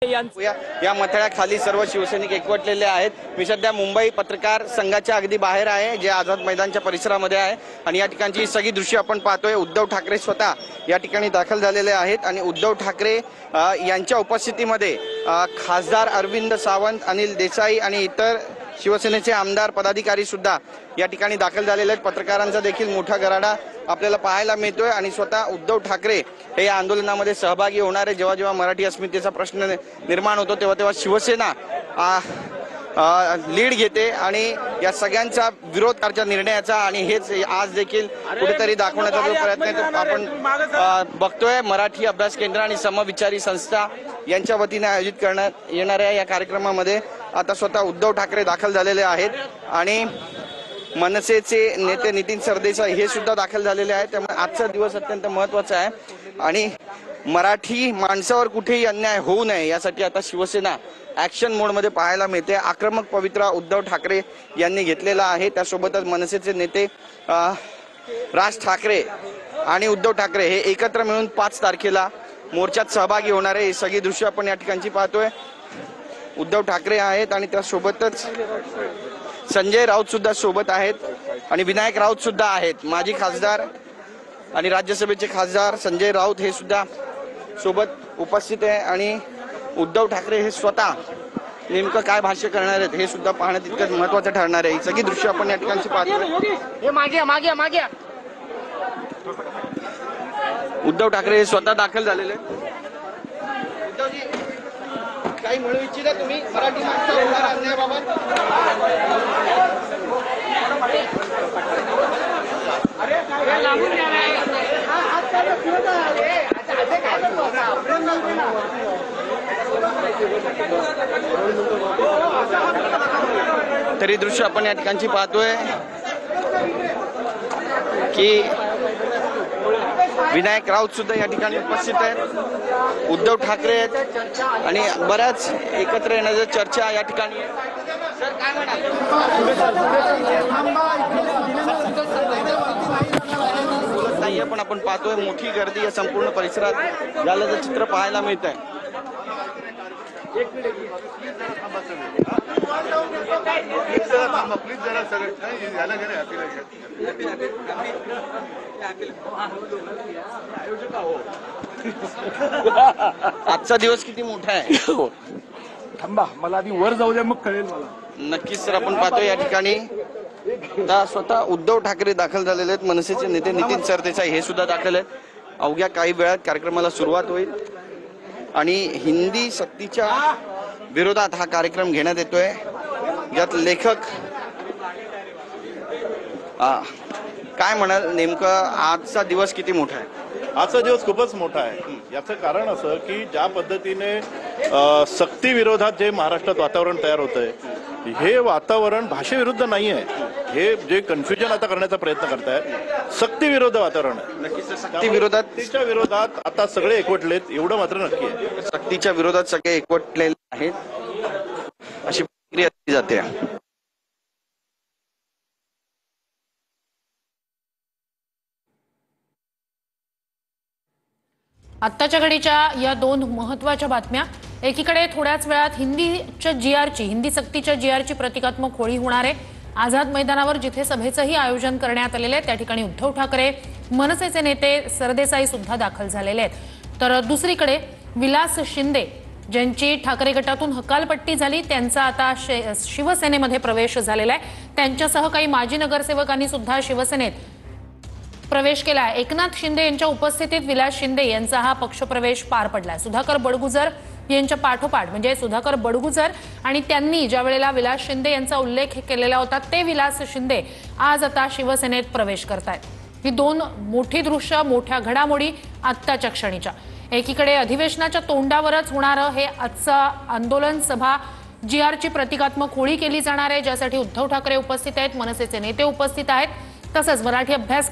या मथळ्याखाली सर्व शिवसैनिक एकवटलेले आहेत। मी सध्या मुंबई पत्रकार संघाच्या अगदी बाहेर आहे, जे आझाद मैदानच्या परिसरामध्ये आहे आणि या ठिकाणची सगळी दृश्य आपण पाहतोय। उद्धव ठाकरे स्वतः या ठिकाणी दाखल झालेले आहेत आणि उद्धव ठाकरे यांच्या उपस्थितीमध्ये खासदार अरविंद सावंत, अनिल देसाई आणि इतर शिवसेनेचे आमदार पदाधिकारी सुद्धा या ठिकाणी दाखल झालेले आहेत। पत्रकारांचा देखील मोठा गराडा आपल्याला पाहायला मिळतोय आणि स्वतः उद्धव ठाकरे हे या आंदोलनामध्ये सहभागी होणार आहे। जेव्हा जेव्हा मराठी अस्मितेचा प्रश्न निर्माण होतो तेव्हा तेव्हा शिवसेना लीड घेते आणि या सगळ्यांचा विरोध करण्याच्या निर्णयाचा, आणि हेच आज देखील कुठेतरी दाखवण्याचा जो प्रयत्न आहे तो आपण बघतोय। मराठी अभ्यास केंद्र आणि समविचारी संस्था यांच्या वतीने आयोजित करण्यात येणाऱ्या या कार्यक्रमामध्ये आता स्वतः उद्धव ठाकरे दाखल झालेले आहेत आणि मनसेचे नेते नितीन सरदेसाई हे सुद्धा दाखल झालेले आहेत। त्यामुळे आजचा दिवस अत्यंत महत्त्वाचा आहे आणि मराठी माणसावर कुठेही अन्याय होऊ नये यासाठी आता शिवसेना ॲक्शन मोडमध्ये पाहायला मिळते। आक्रमक पवित्रा उद्धव ठाकरे यांनी घेतलेला आहे। त्यासोबतच मनसेचे नेते राज ठाकरे आणि उद्धव ठाकरे हे एकत्र मिळून 5 तारखेला मोर्चात सहभागी होणार आहे। ही सगळी दृश्य आपण या ठिकाणची पाहतोय। उद्धव ठाकरे आहेत आणि त्यासोबतच संजय राऊत सुद्धा सोबत आहेत आणि विनायक राऊत सुद्धा आहेत। माजी खासदार आणि राज्यसभेचे खासदार संजय राऊत हे सुद्धा सोबत उपस्थित आहे आणि उद्धव ठाकरे हे स्वतः नेमकं काय भाष्य करणार आहेत हे सुद्धा पाहणं तितकंच महत्त्वाचं ठरणार आहे। ही सगळी दृश्य आपण या ठिकाणची पाहतोय। उद्धव ठाकरे हे स्वतः दाखल झालेले। उद्धवजी, काही म्हणू इच्छिता तुम्ही मराठी माणसावर अन्यायाबाबत? तरी दृश्य आपण या ठिकाणची पाहतोय की विनायक राऊत सुद्धा या ठिकाणी उपस्थित आहेत, उद्धव ठाकरे आहेत आणि बऱ्याच एकत्र येण्याची चर्चा या ठिकाणी नाही, पण आपण पाहतोय मोठी गर्दी या संपूर्ण परिसरात झाल्याचं चित्र पाहायला मिळत आहे। आजचा दिवस किती मोठा आहे? थांबा, मला आधी वर जाऊ द्या, मग कळेल मला। नक्कीच सर, आपण पाहतोय या ठिकाणी स्वतः उद्धव ठाकरे दाखल झालेले आहेत। मनसेचे नेते नितीन सरदेसाई हे सुद्धा दाखल आहेत। अवघ्या काही वेळात कार्यक्रमाला सुरुवात होईल आणि हिंदी सक्तीच्या विरोधात हा कार्यक्रम घेण्यात येतोय, ज्यात लेखक काय म्हणाल, नेमकं आजचा दिवस किती मोठा आहे? आजचा दिवस खूपच मोठा आहे। याचं कारण असं की ज्या पद्धतीने सक्ती विरोधात जे महाराष्ट्रात वातावरण तयार होतंय, हे वातावरण भाषेविरुद्ध नाही आहे। हे जे कन्फ्युजन आता करण्याचा प्रयत्न करतायत, सक्ती विरोध वातावरण आहे। नक्कीच सक्ती विरोधात, सक्तीच्या विरोधात आता सगळे एकवटलेत, एवढं मात्र नक्की आहे। सक्तीच्या विरोधात सगळे एकवटलेले आहेत अशी प्रतिक्रिया दिली जाते। आत्ताच्या घडीच्या या 2 महत्त्वाच्या बातम्या। एकीकडे थोड्याच वेळात हिंदी सक्तीच्या जीआरची प्रतिकात्मक होळी होणार आहे। आझाद मैदानावर जिथे सभेचंही आयोजन करण्यात आलेले आहे त्या ठिकाणी उद्धव ठाकरे, मनसेचे नेते सरदेसाई सुद्धा दाखल झालेले आहेत। तर दुसरीकडे विलास शिंदे ज्यांची ठाकरे गटातून हकालपट्टी झाली, त्यांचा आता शिवसेनेमध्ये प्रवेश झालेला आहे। त्यांच्यासह काही माजी नगरसेवकांनी सुद्धा शिवसेनेत प्रवेश केला आहे। एकनाथ शिंदे यांच्या उपस्थितीत विलास शिंदे यांचा हा पक्षप्रवेश पार पडला। सुधाकर बडगुजर यांच्या पाठोपाठ म्हणजे सुधाकर बडगुजर आणि त्यांनी ज्या वेळेला विलास शिंदे यांचा उल्लेख केलेला होता ते विलास शिंदे आज आता शिवसेनेत प्रवेश करतायत। ही 2 मोठी दृश्य, मोठ्या घडामोडी आत्ताच्या क्षणीच्या। एकीकडे अधिवेशनाच्या तोंडावरच होणारं हे आजचं आंदोलन सभा जीआरची प्रतिकात्मक होळी केली जाणार आहे, ज्यासाठी उद्धव ठाकरे उपस्थित आहेत, मनसेचे नेते उपस्थित आहेत, तसंच मराठी अभ्यास